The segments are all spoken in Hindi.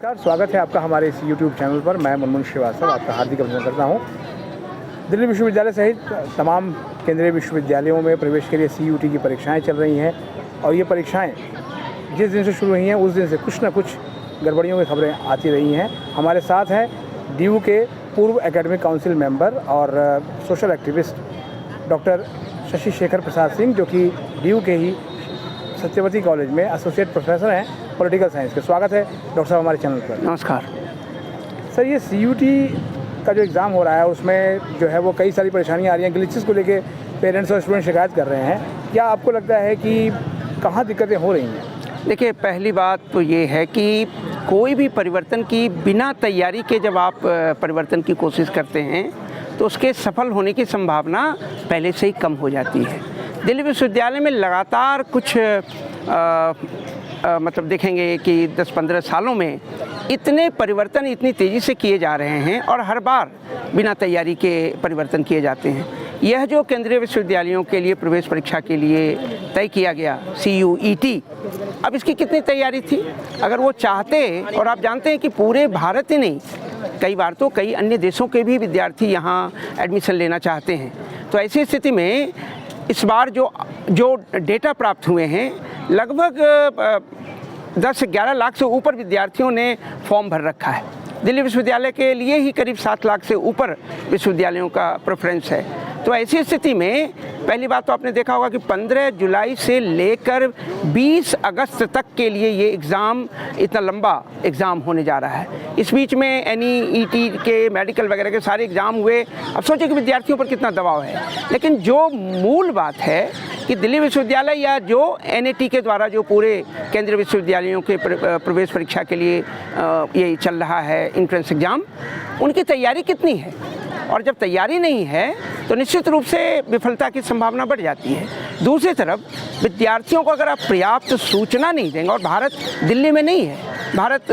नमस्कार, स्वागत है आपका हमारे इस YouTube चैनल पर। मैं मुनमुन श्रीवास्तव आपका हार्दिक अभिनंदन करता हूं। दिल्ली विश्वविद्यालय सहित तमाम केंद्रीय विश्वविद्यालयों में प्रवेश के लिए CUT की परीक्षाएं चल रही हैं और ये परीक्षाएं जिस दिन से शुरू हुई हैं उस दिन से कुछ न कुछ गड़बड़ियों की खबरें आती रही हैं। हमारे साथ हैं DU के पूर्व एकेडमिक काउंसिल मेंबर और social activist doctor Shashi Shekhar Prasad Singh, जो कि DU के ही सत्यवती कॉलेज में एसोसिएट प्रोफेसर हैं पॉलिटिकल साइंस के। स्वागत है डॉक्टर साहब हमारे चैनल पर। नमस्कार सर, ये CUT का जो एग्ज़ाम हो रहा है उसमें जो है वो कई सारी परेशानियां आ रही हैं, ग्लिचेस को लेके पेरेंट्स और स्टूडेंट शिकायत कर रहे हैं। क्या आपको लगता है कि कहाँ दिक्कतें हो रही हैं? देखिए, पहली बात तो ये है कि कोई भी परिवर्तन की बिना तैयारी के जब आप परिवर्तन की कोशिश करते हैं तो उसके सफल होने की संभावना पहले से ही कम हो जाती है। दिल्ली विश्वविद्यालय में लगातार कुछ मतलब देखेंगे कि 10-15 सालों में इतने परिवर्तन इतनी तेज़ी से किए जा रहे हैं और हर बार बिना तैयारी के परिवर्तन किए जाते हैं। यह जो केंद्रीय विश्वविद्यालयों के लिए प्रवेश परीक्षा के लिए तय किया गया CUET, अब इसकी कितनी तैयारी थी? अगर वो चाहते, और आप जानते हैं कि पूरे भारत ही नहीं, कई बार तो कई अन्य देशों के भी विद्यार्थी यहाँ एडमिशन लेना चाहते हैं। तो ऐसी स्थिति में इस बार जो डेटा प्राप्त हुए हैं, लगभग 10 से 11 लाख से ऊपर विद्यार्थियों ने फॉर्म भर रखा है। दिल्ली विश्वविद्यालय के लिए ही करीब 7 लाख से ऊपर विश्वविद्यालयों का प्रेफरेंस है। तो ऐसी स्थिति में पहली बात तो आपने देखा होगा कि 15 जुलाई से लेकर 20 अगस्त तक के लिए ये एग्ज़ाम, इतना लंबा एग्ज़ाम होने जा रहा है। इस बीच में NEET के मेडिकल वगैरह के सारे एग्ज़ाम हुए। अब सोचिए कि विद्यार्थियों पर कितना दबाव है। लेकिन जो मूल बात है कि दिल्ली विश्वविद्यालय या जो NAT के द्वारा जो पूरे केंद्रीय विश्वविद्यालयों के प्रवेश परीक्षा के लिए ये चल रहा है एंट्रेंस एग्ज़ाम, उनकी तैयारी कितनी है? और जब तैयारी नहीं है तो निश्चित रूप से विफलता की संभावना बढ़ जाती है। दूसरी तरफ विद्यार्थियों को अगर आप पर्याप्त सूचना नहीं देंगे, और भारत दिल्ली में नहीं है, भारत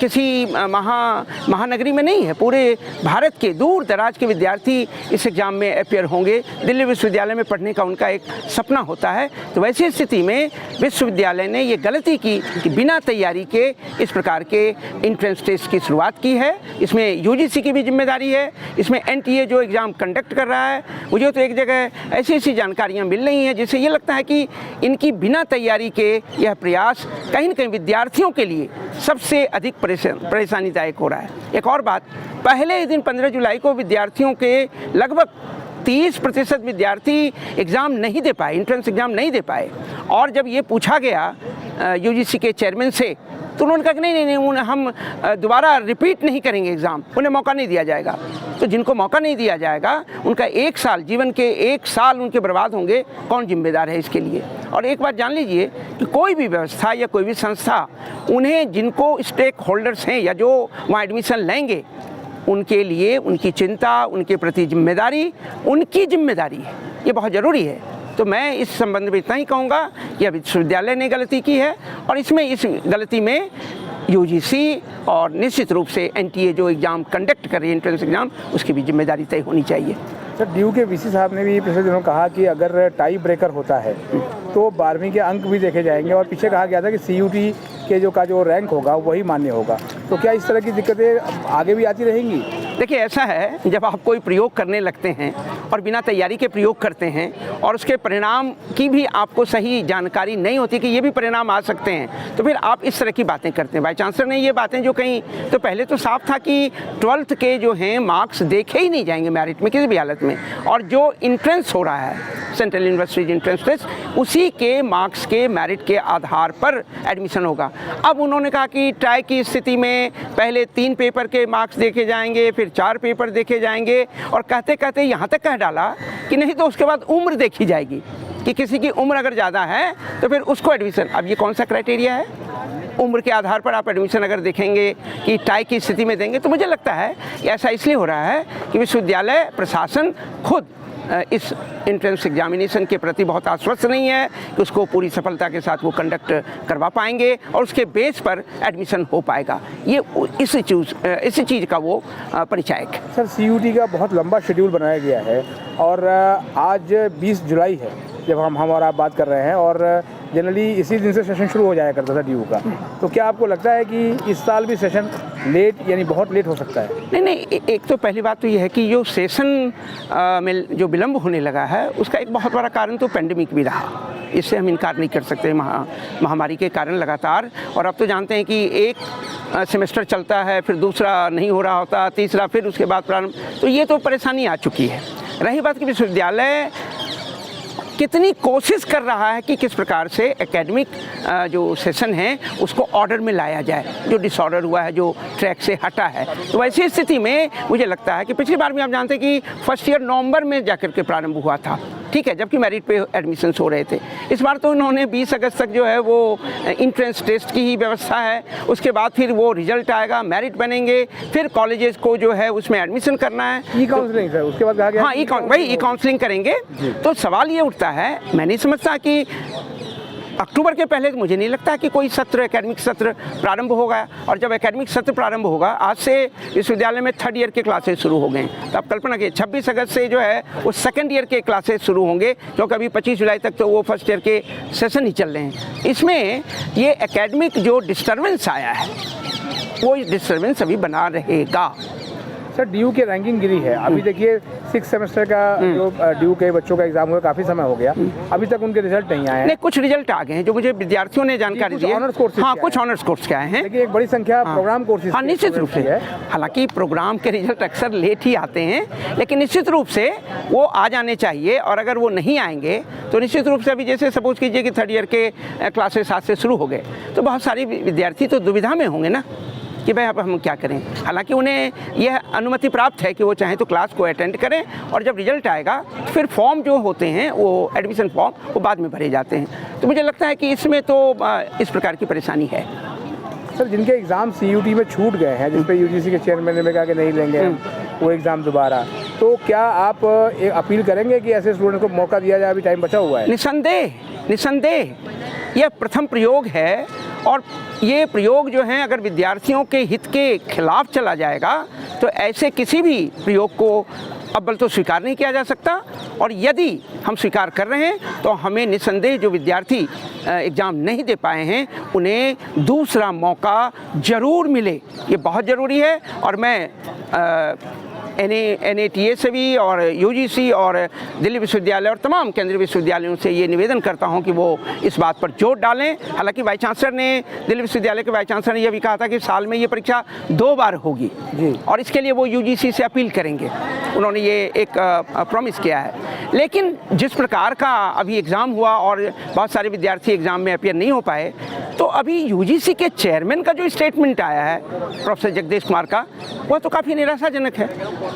किसी महानगरी में नहीं है, पूरे भारत के दूर दराज के विद्यार्थी इस एग्ज़ाम में अपियर होंगे। दिल्ली विश्वविद्यालय में पढ़ने का उनका एक सपना होता है। तो वैसी स्थिति में विश्वविद्यालय ने ये गलती की कि बिना तैयारी के इस प्रकार के एंट्रेंस टेस्ट की शुरुआत की है। इसमें UGC की भी जिम्मेदारी है, इसमें NTA जो एग्ज़ाम कंडक्ट कर रहा है। मुझे तो एक जगह ऐसी जानकारियाँ मिल रही हैं जिससे ये लगता है कि इनकी बिना तैयारी के यह प्रयास कहीं न कहीं विद्यार्थियों के लिए सबसे अधिक परेशानीदायक हो रहा है। एक और बात, पहले ही दिन 15 जुलाई को विद्यार्थियों के लगभग 30% विद्यार्थी एग्ज़ाम नहीं दे पाए, एंट्रेंस एग्ज़ाम नहीं दे पाए। और जब ये पूछा गया UGC के चेयरमैन से तो उन्होंने कहा कि नहीं, हम दोबारा रिपीट नहीं करेंगे एग्ज़ाम, उन्हें मौका नहीं दिया जाएगा। तो जिनको मौका नहीं दिया जाएगा उनका 1 साल, जीवन के 1 साल उनके बर्बाद होंगे। कौन जिम्मेदार है इसके लिए? और एक बात जान लीजिए कि कोई भी व्यवस्था या कोई भी संस्था, उन्हें जिनको स्टेक होल्डर्स हैं या जो वहाँ एडमिशन लेंगे, उनके लिए उनकी चिंता, उनके प्रति जिम्मेदारी उनकी जिम्मेदारी है। ये बहुत ज़रूरी है। तो मैं इस संबंध में इतना ही कहूँगा कि विश्वविद्यालय ने गलती की है और इस गलती में UGC और निश्चित रूप से NTA जो एग्ज़ाम कंडक्ट कर रही है एंट्रेंस एग्ज़ाम, उसकी भी जिम्मेदारी तय होनी चाहिए। सर, DU के VC साहब ने भी पिछले दिनों कहा कि अगर टाई ब्रेकर होता है तो 12वीं के अंक भी देखे जाएंगे, और पीछे कहा गया था कि CUT के जो रैंक होगा वही मान्य होगा। तो क्या इस तरह की दिक्कतें आगे भी आती रहेंगी? देखिए, ऐसा है, जब आप कोई प्रयोग करने लगते हैं और बिना तैयारी के प्रयोग करते हैं और उसके परिणाम की भी आपको सही जानकारी नहीं होती कि ये भी परिणाम आ सकते हैं, तो फिर आप इस तरह की बातें करते हैं। बाई चांसलर ने ये बातें जो कहीं, तो पहले तो साफ था कि 12th के जो हैं मार्क्स देखे ही नहीं जाएंगे मेरिट में किसी भी हालत में, और जो इंट्रेंस हो रहा है सेंट्रल यूनिवर्सिटी इंट्रेंस टेस्ट, उसी के मार्क्स के मेरिट के आधार पर एडमिशन होगा। अब उन्होंने कहा कि ट्राई की स्थिति में पहले 3 पेपर के मार्क्स देखे जाएंगे, फिर 4 पेपर देखे जाएंगे, और कहते कहते यहाँ तक कह डाला कि नहीं तो उसके बाद उम्र देखी जाएगी कि किसी की उम्र अगर ज़्यादा है तो फिर उसको एडमिशन। अब ये कौन सा क्राइटेरिया है? उम्र के आधार पर आप एडमिशन अगर देखेंगे कि टाई की स्थिति में देंगे, तो मुझे लगता है कि ऐसा इसलिए हो रहा है कि विश्वविद्यालय प्रशासन खुद इस एंट्रेंस एग्जामिनेशन के प्रति बहुत आश्वस्त नहीं है कि उसको पूरी सफलता के साथ वो कंडक्ट करवा पाएंगे और उसके बेस पर एडमिशन हो पाएगा। ये इसी चीज़ का वो परिचायक है। सर, CUT का बहुत लंबा शेड्यूल बनाया गया है और आज 20 जुलाई है जब हम और आप बात कर रहे हैं, और जनरली इसी दिन से सेशन शुरू हो जाया करता था DU का, तो क्या आपको लगता है कि इस साल भी सेशन लेट यानी बहुत लेट हो सकता है? नहीं, एक तो पहली बात तो ये है कि जो सेशन में जो विलम्ब होने लगा है उसका एक बहुत बड़ा कारण तो पेंडेमिक भी रहा, इससे हम इनकार नहीं कर सकते। महामारी के कारण लगातार, और अब तो जानते हैं कि एक सेमेस्टर चलता है, फिर दूसरा नहीं हो रहा होता, तीसरा, फिर उसके बाद प्रारंभ, तो ये तो परेशानी आ चुकी है। रही बात कि विश्वविद्यालय कितनी कोशिश कर रहा है कि किस प्रकार से एकेडमिक जो सेशन है उसको ऑर्डर में लाया जाए, जो डिसऑर्डर हुआ है, जो ट्रैक से हटा है। तो वैसी स्थिति में मुझे लगता है कि पिछली बार भी आप जानते हैं कि फर्स्ट ईयर नवंबर में जाकर के प्रारंभ हुआ था, ठीक है, जबकि मेरिट पे एडमिशन्स हो रहे थे। इस बार तो उन्होंने 20 अगस्त तक जो है वो इंट्रेंस टेस्ट की ही व्यवस्था है, उसके बाद फिर वो रिजल्ट आएगा, मेरिट बनेंगे, फिर कॉलेजेस को जो है उसमें एडमिशन करना है, ई काउंसलिंग सर, उसके बाद कहा गया हाँ ई काउंसलिंग करेंगे। तो सवाल ये उठता है, मैं नहीं समझता कि अक्टूबर के पहले मुझे नहीं लगता कि कोई सत्र, एकेडमिक सत्र प्रारंभ होगा। और जब एकेडमिक सत्र प्रारंभ होगा, आज से विश्वविद्यालय में थर्ड ईयर के क्लासेस शुरू हो गए, तो आप कल्पना कीजिए 26 अगस्त से जो है वो सेकंड ईयर के क्लासेस शुरू होंगे, क्योंकि अभी 25 जुलाई तक तो वो फर्स्ट ईयर के सेशन ही चल रहे हैं। इसमें ये एकेडमिक जो डिस्टर्बेंस आया है वो डिस्टर्बेंस अभी बना रहेगा। सर DU की रैंकिंग गिरी है, अभी देखिए 6 सेमेस्टर का जो DU के बच्चों का एग्जाम हुआ काफ़ी समय हो गया, अभी तक उनके रिजल्ट नहीं आए हैं। नहीं, कुछ रिजल्ट आ गए हैं जो मुझे विद्यार्थियों ने जानकारी दी है। हाँ, कुछ ऑनर्स कोर्स के आए हैं, लेकिन एक बड़ी संख्या प्रोग्राम कोर्सेज। हाँ, निश्चित रूप से है। हालांकि प्रोग्राम के रिजल्ट अक्सर लेट ही आते हैं, लेकिन निश्चित रूप से वो आ जाने चाहिए। और अगर वो नहीं आएंगे तो निश्चित रूप से अभी जैसे सपोज कीजिए कि थर्ड ईयर के क्लासेस आज से शुरू हो गए, तो बहुत सारे विद्यार्थी तो दुविधा में होंगे ना कि भाई अब हम क्या करें। हालांकि उन्हें यह अनुमति प्राप्त है कि वो चाहें तो क्लास को अटेंड करें, और जब रिजल्ट आएगा फिर फॉर्म जो होते हैं वो एडमिशन फॉर्म वो बाद में भरे जाते हैं। तो मुझे लगता है कि इसमें तो इस प्रकार की परेशानी है। सर जिनके एग्ज़ाम CUT में छूट गए हैं, जिन पर UGC के चेयरमैन ने कहा कि नहीं लेंगे हम वो एग्ज़ाम दोबारा, तो क्या आप एक अपील करेंगे कि ऐसे स्टूडेंट को मौका दिया जाए? अभी टाइम बचा हुआ है। निसंदेह यह प्रथम प्रयोग है, और ये प्रयोग जो है अगर विद्यार्थियों के हित के खिलाफ चला जाएगा तो ऐसे किसी भी प्रयोग को अव्वल तो स्वीकार नहीं किया जा सकता। और यदि हम स्वीकार कर रहे हैं तो हमें निसंदेह जो विद्यार्थी एग्ज़ाम नहीं दे पाए हैं उन्हें दूसरा मौका ज़रूर मिले, ये बहुत ज़रूरी है। और मैं NATA से भी और UGC और दिल्ली विश्वविद्यालय और तमाम केंद्रीय विश्वविद्यालयों से ये निवेदन करता हूं कि वो इस बात पर जोर डालें। हालांकि वाइस चांसलर ने, दिल्ली विश्वविद्यालय के वाइस चांसलर ने यह भी कहा था कि साल में ये परीक्षा 2 बार होगी और इसके लिए वो UGC से अपील करेंगे, उन्होंने ये एक प्रॉमिस किया है। लेकिन जिस प्रकार का अभी एग्ज़ाम हुआ और बहुत सारे विद्यार्थी एग्ज़ाम में अपीयर नहीं हो पाए, तो अभी UGC के चेयरमैन का जो स्टेटमेंट आया है प्रोफेसर जगदीश कुमार का, वह तो काफ़ी निराशाजनक है।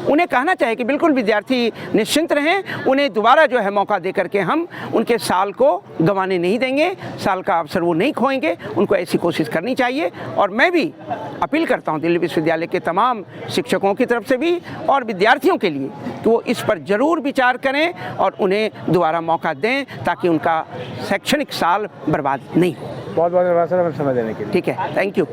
उन्हें कहना चाहिए कि बिल्कुल विद्यार्थी निश्चिंत रहें, उन्हें दोबारा जो है मौका दे करके हम उनके साल को गंवाने नहीं देंगे, साल का अवसर वो नहीं खोएंगे, उनको ऐसी कोशिश करनी चाहिए। और मैं भी अपील करता हूँ दिल्ली विश्वविद्यालय के तमाम शिक्षकों की तरफ से भी और विद्यार्थियों के लिए कि वो इस पर ज़रूर विचार करें और उन्हें दोबारा मौका दें ताकि उनका शैक्षणिक साल बर्बाद नहीं हो। बहुत बहुत धन्यवाद सर हमें समय देने के लिए। ठीक है, थैंक यू।